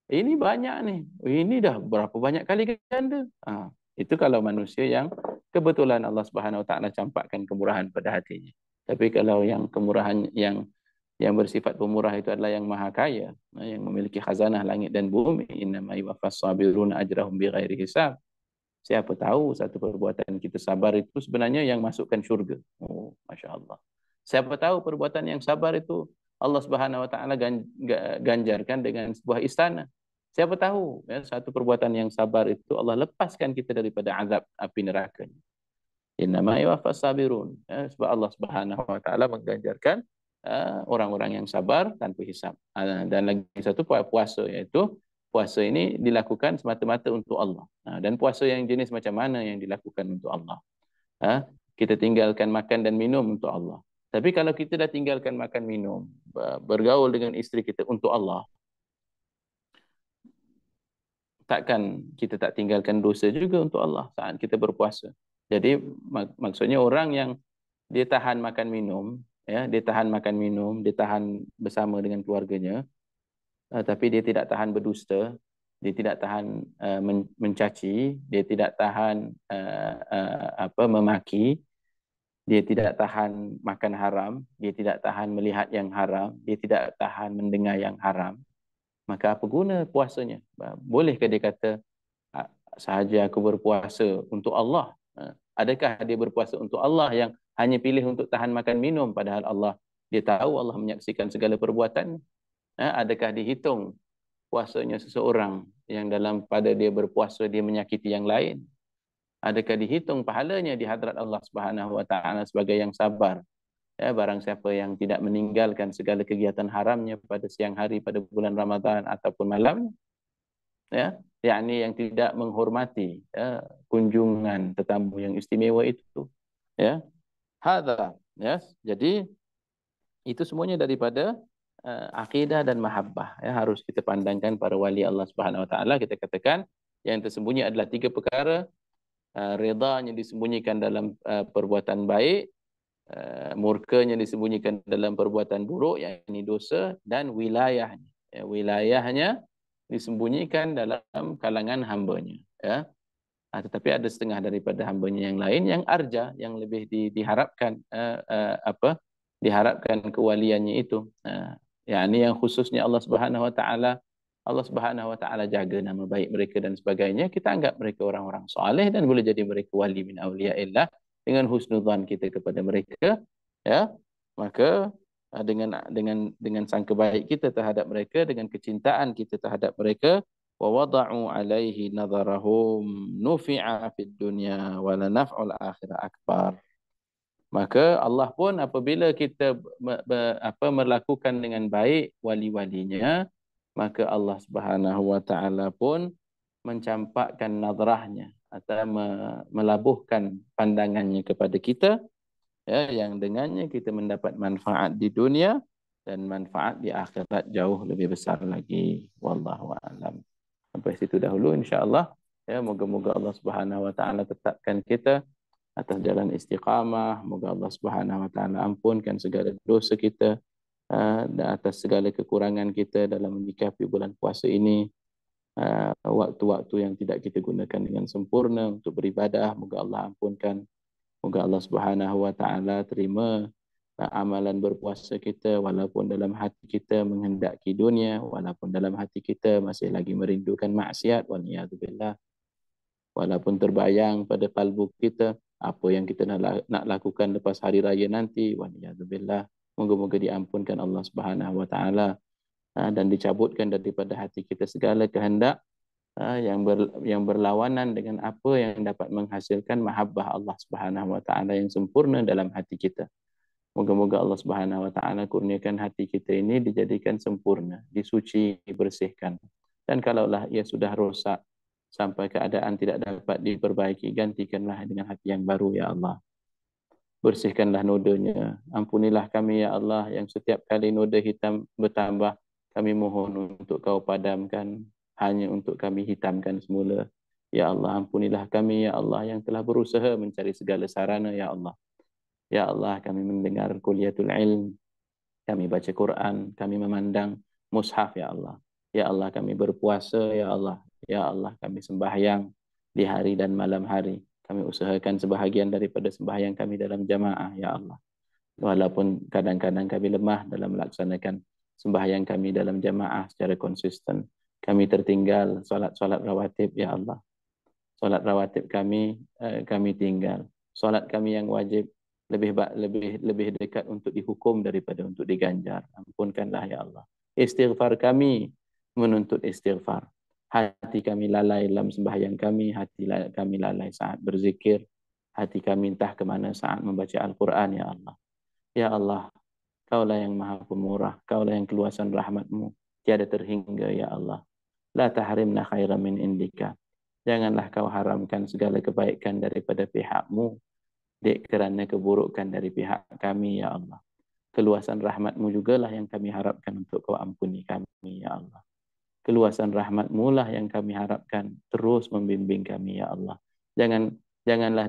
Ini banyak ni. Ini dah berapa banyak kali ganda. Itu kalau manusia yang kebetulan Allah Subhanahu Wa Taala campakkan kemurahan pada hatinya. Tapi kalau yang kemurahan yang bersifat pemurah itu adalah yang maha kaya, yang memiliki khazanah langit dan bumi, innama yuwaffas sabiruna ajrahum bighairi hisab. Siapa tahu satu perbuatan kita sabar itu sebenarnya yang masukkan syurga. Oh, Masya Allah. Siapa tahu perbuatan yang sabar itu Allah Subhanahu Wa Taala ganjarkan dengan sebuah istana. Siapa tahu ya, satu perbuatan yang sabar itu Allah lepaskan kita daripada azab api neraka. Innama yuwaffas sabirun. Ya, sebab Allah Subhanahu Wa Taala mengganjarkan orang-orang yang sabar tanpa hisab. Dan lagi satu puasa, iaitu puasa ini dilakukan semata-mata untuk Allah. Dan puasa yang jenis macam mana yang dilakukan untuk Allah? Kita tinggalkan makan dan minum untuk Allah. Tapi kalau kita dah tinggalkan makan minum, bergaul dengan isteri kita untuk Allah, takkan kita tak tinggalkan dosa juga untuk Allah saat kita berpuasa. Jadi maksudnya orang yang dia tahan makan minum, ya, dia tahan makan minum, dia tahan bersama dengan keluarganya, tapi dia tidak tahan berdusta, dia tidak tahan mencaci, dia tidak tahan memaki, dia tidak tahan makan haram, dia tidak tahan melihat yang haram, dia tidak tahan mendengar yang haram, maka apa guna puasanya? Bolehkah dia kata sahaja aku berpuasa untuk Allah? Adakah dia berpuasa untuk Allah yang hanya pilih untuk tahan makan minum, padahal Allah, dia tahu Allah menyaksikan segala perbuatan? Adakah dihitung puasanya seseorang yang dalam pada dia berpuasa dia menyakiti yang lain? Adakah dihitung pahalanya di hadrat Allah Subhanahu Wa Taala sebagai yang sabar? Ya, barang siapa yang tidak meninggalkan segala kegiatan haramnya pada siang hari pada bulan Ramadan ataupun malam, ya, yakni yang tidak menghormati kunjungan tetamu yang istimewa itu, ya, hadza, ya. Jadi itu semuanya daripada akidah dan mahabbah, ya, harus kita pandangkan para wali Allah Subhanahu Wa Taala. Kita katakan yang tersembunyi adalah 3 perkara. Redanya disembunyikan dalam perbuatan baik, murkanya disembunyikan dalam perbuatan buruk, yakni dosa, dan wilayahnya. Ya, wilayahnya disembunyikan dalam kalangan hambanya. Ya. Tetapi ada setengah daripada hambanya yang lain yang arja, yang lebih diharapkan diharapkan kewaliannya itu. Yakni yang khususnya Allah Subhanahu wa taala jaga nama baik mereka dan sebagainya. Kita anggap mereka orang-orang soleh dan boleh jadi mereka wali min auliyaillah dengan husnudzan kita kepada mereka, ya. Maka dengan sangka baik kita terhadap mereka, dengan kecintaan kita terhadap mereka, wa wada'u alaihi nadharahum nufi'a fid dunya wa la naf'ul akhirah akbar. Maka Allah pun apabila kita melakukan dengan baik wali-walinya, maka Allah Subhanahu wa taala pun mencampakkan nazrahnya atau melabuhkan pandangannya kepada kita, ya, yang dengannya kita mendapat manfaat di dunia dan manfaat di akhirat jauh lebih besar lagi. Wallahu a'lam. Sampai situ dahulu insya-Allah. Ya, moga-moga Allah Subhanahu wa taala tetapkan kita atas jalan istiqamah. Moga Allah Subhanahu wa taala ampunkan segala dosa kita dan atas segala kekurangan kita dalam menyikapi bulan puasa ini. Waktu-waktu yang tidak kita gunakan dengan sempurna untuk beribadah, moga Allah ampunkan. Moga Allah Subhanahu wa taala terima amalan berpuasa kita walaupun dalam hati kita menghendaki dunia, walaupun dalam hati kita masih lagi merindukan maksiat, waliyadzubillah. Walaupun terbayang pada kalbu kita apa yang kita nak lakukan lepas hari raya nanti, waliyadzubillah. Moga-moga diampunkan Allah Subhanahu wa taala dan dicabutkan daripada hati kita segala kehendak yang berlawanan dengan apa yang dapat menghasilkan mahabbah Allah Subhanahu wa taala yang sempurna dalam hati kita. Moga-moga Allah Subhanahu wa taala kurniakan hati kita ini dijadikan sempurna, disuci, dibersihkan. Dan kalaulah ia sudah rosak sampai keadaan tidak dapat diperbaiki, gantikanlah dengan hati yang baru ya Allah. Bersihkanlah nodanya. Ampunilah kami ya Allah yang setiap kali noda hitam bertambah, kami mohon untuk kau padamkan, hanya untuk kami hitamkan semula. Ya Allah, ampunilah kami ya Allah yang telah berusaha mencari segala sarana ya Allah. Ya Allah, kami mendengar kuliatul ilm, kami baca Quran, kami memandang mushaf ya Allah. Ya Allah, kami berpuasa ya Allah. Ya Allah, kami sembahyang di hari dan malam hari. Kami usahakan sebahagian daripada sembahyang kami dalam jamaah ya Allah. Walaupun kadang-kadang kami lemah dalam melaksanakan sembahyang kami dalam jamaah secara konsisten. Kami tertinggal solat-solat rawatib ya Allah. Solat rawatib kami tinggal. Solat kami yang wajib lebih dekat untuk dihukum daripada untuk diganjar. Ampunkanlah ya Allah. Istighfar kami menuntut istighfar. Hati kami lalai dalam sembahyang kami, kami lalai saat berzikir, hati kami entah ke mana saat membaca Al-Quran ya Allah. Ya Allah, Kaulah yang Maha Pemurah, Kaulah yang keluasan rahmat-Mu tiada terhingga ya Allah. La tahrimna khairan min indika. Janganlah kau haramkan segala kebaikan daripada pihak-Mu kerana keburukan dari pihak kami ya Allah. Keluasan rahmat-Mu jugalah yang kami harapkan untuk kau ampuni kami ya Allah. Keluasan rahmat-Mu lah yang kami harapkan terus membimbing kami ya Allah. Janganlah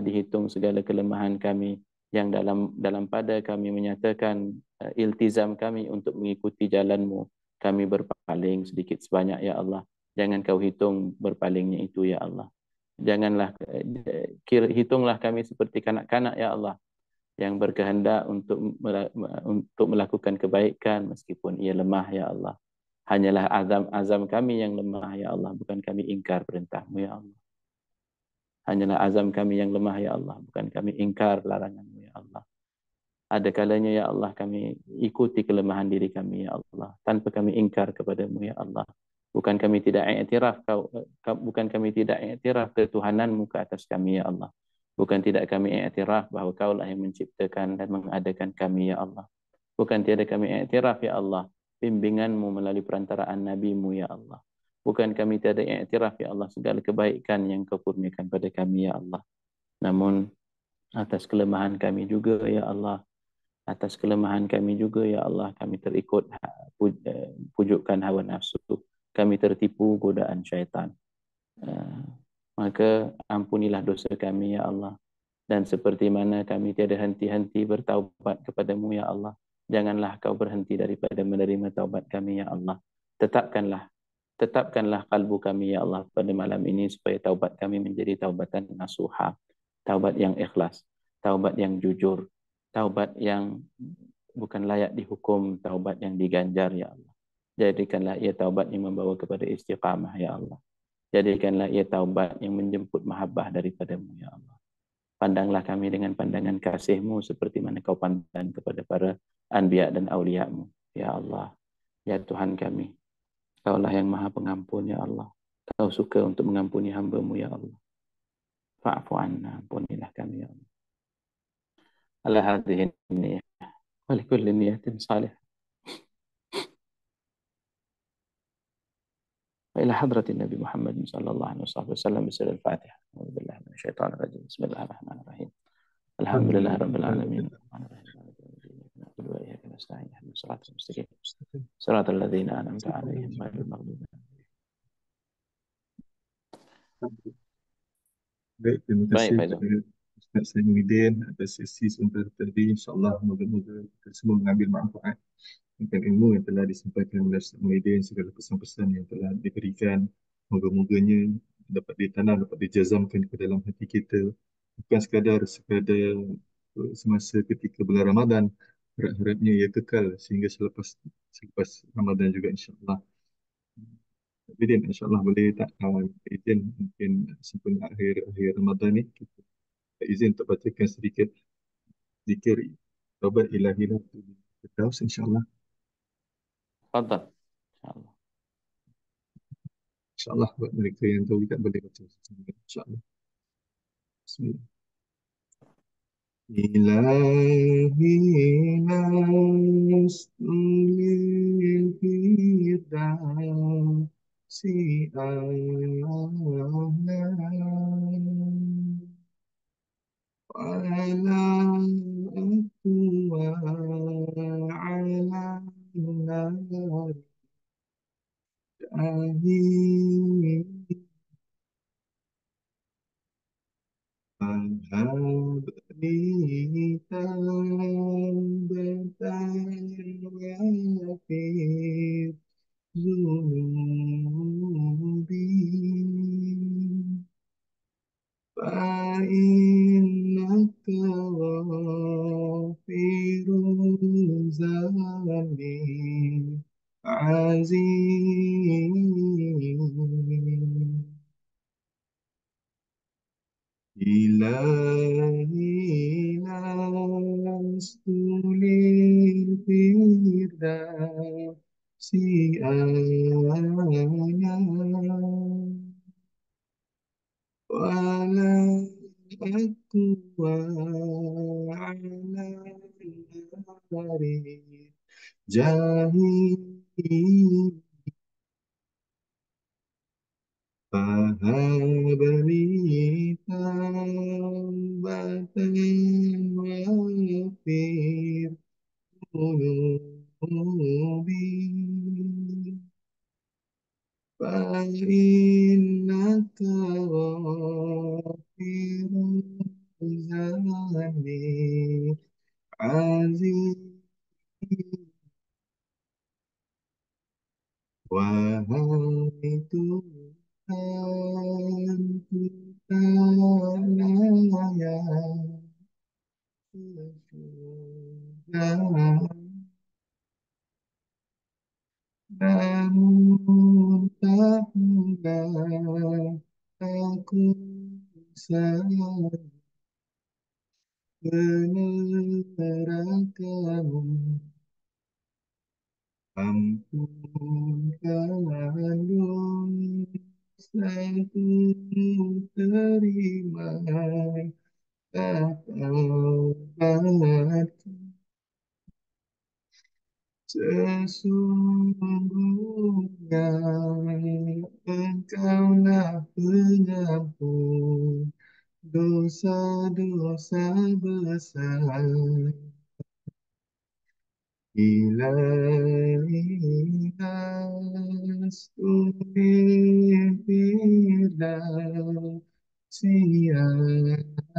dihitung segala kelemahan kami yang dalam pada kami menyatakan iltizam kami untuk mengikuti jalan-Mu. Kami berpaling sedikit sebanyak ya Allah. Jangan kau hitung berpalingnya itu ya Allah. Janganlah hitunglah kami seperti kanak-kanak ya Allah yang berkehendak untuk melakukan kebaikan meskipun ia lemah ya Allah. Hanyalah azam kami yang lemah ya Allah, bukan kami ingkar perintah-Mu ya Allah. Hanyalah azam kami yang lemah ya Allah, bukan kami ingkar larangan-Mu ya Allah. Ada kalanya ya Allah kami ikuti kelemahan diri kami ya Allah, tanpa kami ingkar kepada-Mu ya Allah. Bukan kami tidak iktiraf ketuhanan-Mu ke atas kami ya Allah. Bukan tidak kami iktiraf bahawa Kaulah yang menciptakan dan mengadakan kami ya Allah. Bukan tiada kami iktiraf ya Allah bimbingan-Mu melalui perantaraan Nabi-Mu ya Allah. Bukan kami tiada iktiraf ya Allah segala kebaikan yang Kau kurniakan pada kami ya Allah. Namun atas kelemahan kami juga ya Allah, atas kelemahan kami juga ya Allah, kami terikut pujukan hawa nafsu, kami tertipu godaan syaitan. Maka ampunilah dosa kami ya Allah. Dan seperti mana kami tiada henti-henti bertaubat kepada-Mu ya Allah, janganlah Kau berhenti daripada menerima taubat kami ya Allah. Tetapkanlah tetapkanlah kalbu kami ya Allah pada malam ini supaya taubat kami menjadi taubatan nasuha, taubat yang ikhlas, taubat yang jujur, taubat yang bukan layak dihukum, taubat yang diganjar ya Allah. Jadikanlah ia taubat yang membawa kepada istiqamah ya Allah. Jadikanlah ia taubat yang menjemput mahabbah daripadamu ya Allah. Pandanglah kami dengan pandangan kasih-Mu seperti mana Kau pandang kepada para anbiya dan aulia-Mu ya Allah. Ya Tuhan kami, Kaulah yang maha pengampun ya Allah. Kau suka untuk mengampuni hamba-Mu ya Allah. Fa'fu anna, ampunilah kami ya Allah. Ala hadhihi niyah, wa likulli niyatin salih. Wa ila hadratin Nabi Muhammad sallallahu alaihi wasallam bi sirril Fatihah. A'udzu billahi minasyaitonir rajim. Bismillahirrahmanirrahim. Alhamdulillah rabbil alamin. Na'budu wa iyyaka nasta'in. Ihdinas siratal mustaqim. Siratal ladzina an'amta 'alaihim ghairil maghdubi 'alaihim. Baik, terima Baik, kasih Faizal. kepada Ustaz Sainuddin atas sesi sebentar tadi. InsyaAllah moga-moga kita semua mengambil manfaat dengan ilmu yang telah disampaikan oleh Ustaz Muhyiddin, segala pesan-pesan yang telah diberikan. Moga-moganya dapat ditanam, dapat dijazamkan ke dalam hati kita. Bukan sekadar semasa ketika bulan Ramadan, harap-harapnya ia kekal sehingga selepas Ramadan juga insyaAllah. Bidin, insyaAllah boleh tak izin mungkin sebelum akhir Ramadan ni kita izin untuk bacakan sedikit zikir taubat ilahi lah Firdaus insyaAllah. Fadal. InsyaAllah. InsyaAllah buat mereka yang tahu tak boleh baca insyaAllah. Bismillah. Ilahi nas'ulil firdausi a'la وعلى وعلى النار آمين فهب لي توبة وفي ذنوبي فإنك غافر الذنب عظيم إلهي لست للفردوس أعلى ولا أقوى على النار جاهي فهب لي توبة وفي ذنوبي فإنك غافر الذنب عظيم وهيت أن تتلايا namun tak pernah aku sayang menerangkanmu. Ampunkan dosaku, terima taubatku. Sesungguhnya Engkaulah pengampun dosa-dosa besar. Ilahi nastu'in firdausi a'la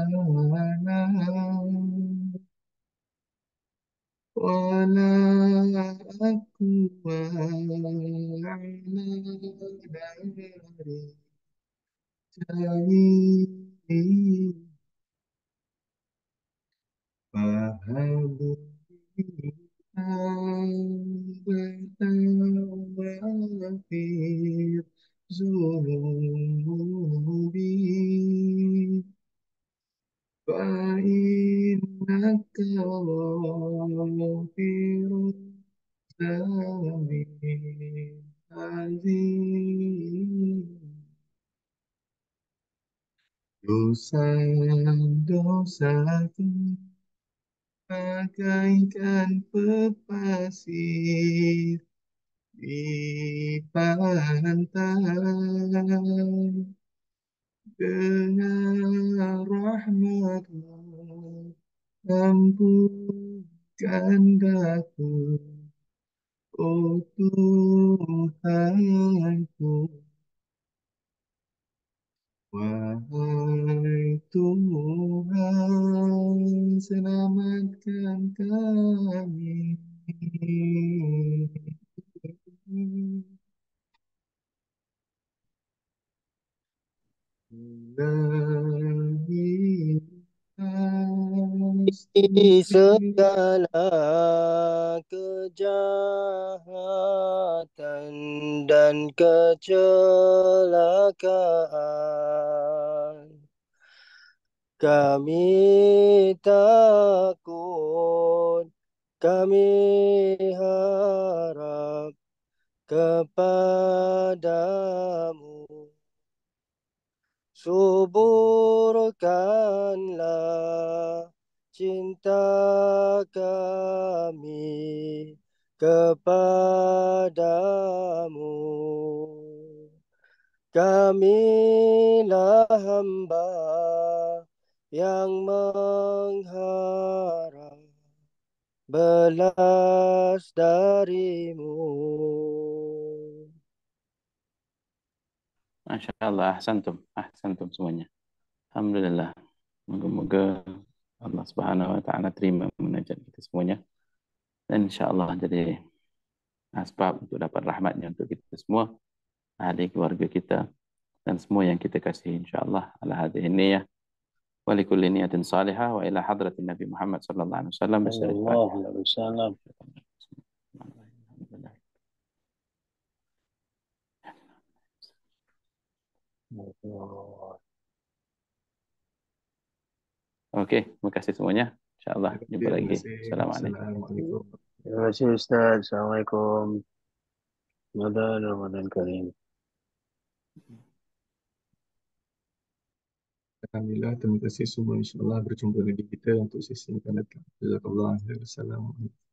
ولا أقوى dari jahili bertawafir zunubi فإنك غافر ذنبي عظيم dosa-dosaku bagaikan pepasir di pantai dengan rahmatmu ampunkan daku oh Tuhanku wahai Tuhan selamatkan kami dari segala kejahatan dan kecelakaan. Kami takut, kami harap kepadamu. Suburkanlah cinta kami kepadamu. Kamilah hamba yang mengharap belas darimu. Masya Allah, ahsantum semuanya. Alhamdulillah. Moga-moga Allah Subhanahu Wa Taala terima munajat kita semuanya, dan insya Allah jadi asbab untuk dapat rahmatnya untuk kita semua, ahli keluarga kita, dan semua yang kita kasihi insya Allah. Ala hadhihi niyah wa likulli niyatin salihah wa ila hadratin Nabi Muhammad sallallahu alaihi wasallam bisyarif Allah Alaihi Wasallam. Oke, terima kasih semuanya. Insya Allah jumpa terima lagi. kasih. Assalamualaikum. Assalamualaikum. Terima kasih Ustaz. Assalamualaikum. Ramadan Karim. Alhamdulillah, terima kasih semua. InsyaAllah berjumpa lagi kita untuk sesi yang akan datang. Jazakallah khair. Assalamualaikum.